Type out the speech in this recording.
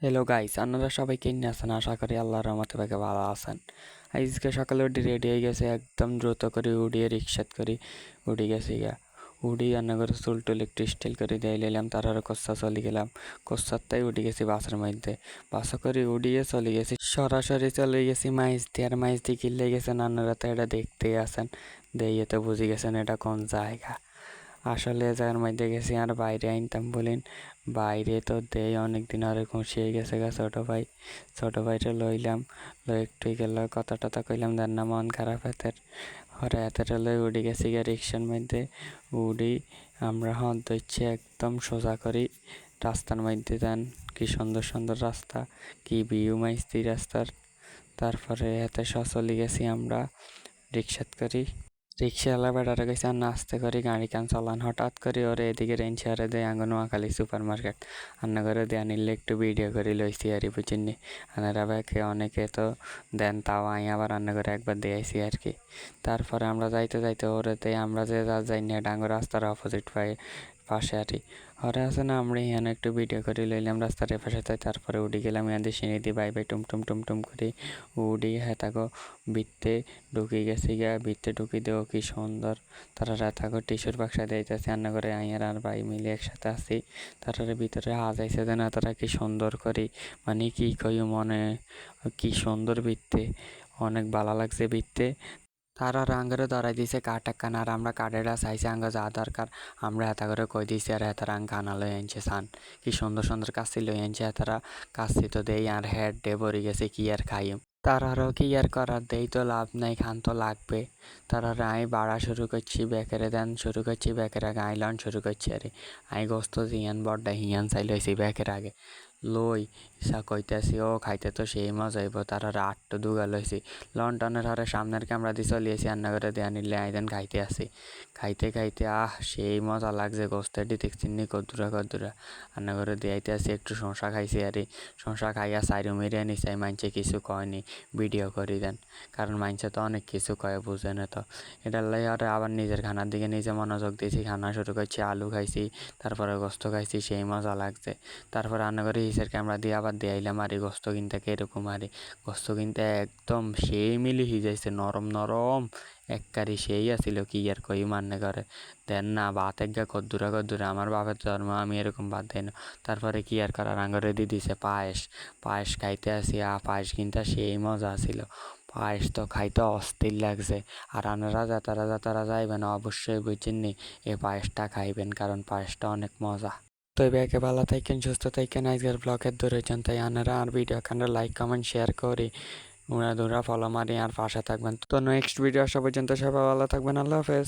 Hello guys, আপনারা সবাই কেমনে আছেন? আশা করি আল্লাহর রহমতে সবাই ভালো আছেন। আজকে সকালে উঠে রেডি হয়ে গেছে, একদম দ্রুত করে উঠিয়ে রিক্সাত করে উঠে গেছি গা। উঠি রান্না করে চুল টুল একটু স্টাইল করে দিয়ে নিলাম, তার আর কোচ্চা চলে গেলাম। কোচ্চারটাই উঠে গেছি বাসের মধ্যে। বাসা করে উঠিয়ে চলে গেছি, সরাসরি চলে গেছি মাইজদি। আর মাইজদি কিনলে গেছেন আপনারা তো এটা দেখতেই আছেন, দিয়ে তো বুঝে গেছেন এটা কোন জায়গা। আসলে এ জায়গার মধ্যে গেছি আর বাইরে আনতাম বলেন, বাইরে তো দেই অনেক দিন আরে খুশিয়ে গেছে গা ছোটো ভাইটা লইলাম, লই একটু গেল কথা টথা কইলাম, দেন না মন খারাপ হাতের হরে হাতের লই উঠে গেছি গা রিক্সার মধ্যে। উড়ি আমরা হন ধরছি একদম সোজা করি রাস্তার মধ্যে। দেন কি সুন্দর সুন্দর রাস্তা, কি ভিউ মাইস্তি রাস্তার। তারপরে এতে চলে গেছি আমরা রিক্সাত করি। রিক্সাওয়ালা বেটারে কইছে আর নাচতে করি গাড়ি কান চালান, হঠাৎ করে ওরে এদিকে রেঞ্জ হারে দেয় আঙ্গ নোয়াখালী সুপার মার্কেট। রান্না করে দেয়া নিলে একটু ভিডিও করে লইছি আর বুঝিনি। আনারা ব্যাকে অনেকে তো দেন, তাও আমি আবার রান্না করে একবার দিয়েছি আর কি। তারপরে আমরা যাইতে যাইতে ওরে দেয়, আমরা যে যা যাই না ডাঙ্গর রাস্তার অপোজিট পাশে আর কি ওরা আছে না, আমরা এখানে একটু ভিডিও করে লইলাম রাস্তার পাশে। তাই তারপরে উঠে গেলাম ইয়াদের সিঁড়ি দিয়ে বাই বাই টুম টুম টুম টুম করে উড়ি হ্যাঁ তাকে বিত্তে ঢুকে গেছি গা। বিত্তে ঢুকি দেও কি সুন্দর, তারা রাতাগো টিস্যুর বাক্সা দিয়েছে রান্না করে আইয়ার আর ভাই মিলে একসাথে আছি। তারার ভিতরে হাজাইছে যে না তারা কি সুন্দর করি, মানে কি কই মনে কি সুন্দর বিত্তে, অনেক ভালো লাগছে বিত্তে। তারা আঙ্গরে ধরাই দিছে কাঠ টাক্কান, আর আমরা কাঠেরা চাইছে আঙ্গ যা দরকার আমরা হেতা করে কই দিছি। আর হেতারা আং কানা লই আনছে সান, কি সুন্দর সুন্দর কাশি লই আনছে হেতারা। কাশি তো দেই আর হেড ডে ভরি গেছে কি আর খাইম, তারারও কি আর করার, দেই তো লাভ নাই, খান তো লাগবে। তারারে আই বাড়া শুরু করছি বেকেরে দেন শুরু করছি বেকের আগে আই লন শুরু করছি। আরে আই গোস্ত জিয়ান বড্ডা হিয়ান চাই লইছি বেকের আগে লই ইসা কইতেছি ও খাইতে তো সেই মজা হইব। তারারে আটটো দুগা লইছি লন্ডনের হারে সামনের ক্যামেরা দিয়ে চলিয়েছি রান্না করে দেয়া নিলে আইদেন খাইতে আসি। খাইতে খাইতে সেই মজা লাগছে, গোস্তের দিতে চিনি কদ্দুরা কদ্দুরা রান্না করে দিয়াইতে আসি। একটু শশা খাইছি আরে শশা খাইয়া সাইরো মেরিয়া নিচাই, মানছে কিছু কয়নি ভিডিও করি দেন, কারণ মানছে তো অনেক কিছু কয়ে বুঝে না তো। এটার লাই আর আবার নিজের খানার দিকে নিজে মনোযোগ দিয়েছি, খানা শুরু করছি। আলু খাইছি, তারপরে গোস্ত খাইছি, সেই মজা লাগছে। তারপর রান্না করে হিসের ক্যামেরা দিয়ে আবার দিয়াইলাম আর গোস্ত কিনতে এরকম আরে গোস্ত কিনতে একদম সেই মিলি যাইছে, নরম নরম এককারি সেই আসিল কি আর কই মানে করে দেন না। ভাত একগা কদ্দুরা কদ্দুরা, আমার বাপের জন্ম আমি এরকম ভাত দেই না। তারপরে কি আর করার আঙ্গরে দিয়ে দিছে পায়েস। পায়েস খাইতে আসি পায়েস কিনতে সেই মজা আসিল। পায়েস তো খাইতে অস্থির লাগছে। আর আপনারা যাতারা যাইবেন অবশ্যই বুঝছেননি এই পায়েসটা খাইবেন, কারণ পায়েসটা অনেক মজা। তো একে ভালো থাকেন সুস্থ থাকেন, আজকের ব্লগের ধরেছেন তাই আনারা আর ভিডিও খানটা লাইক কমেন্ট শেয়ার করি উড়া ধুরা ফলো মারি আর পাশে থাকবেন। তো নেক্সট ভিডিও আসা পর্যন্ত সবাই ভালো থাকবেন, আল্লাহ হাফেজ।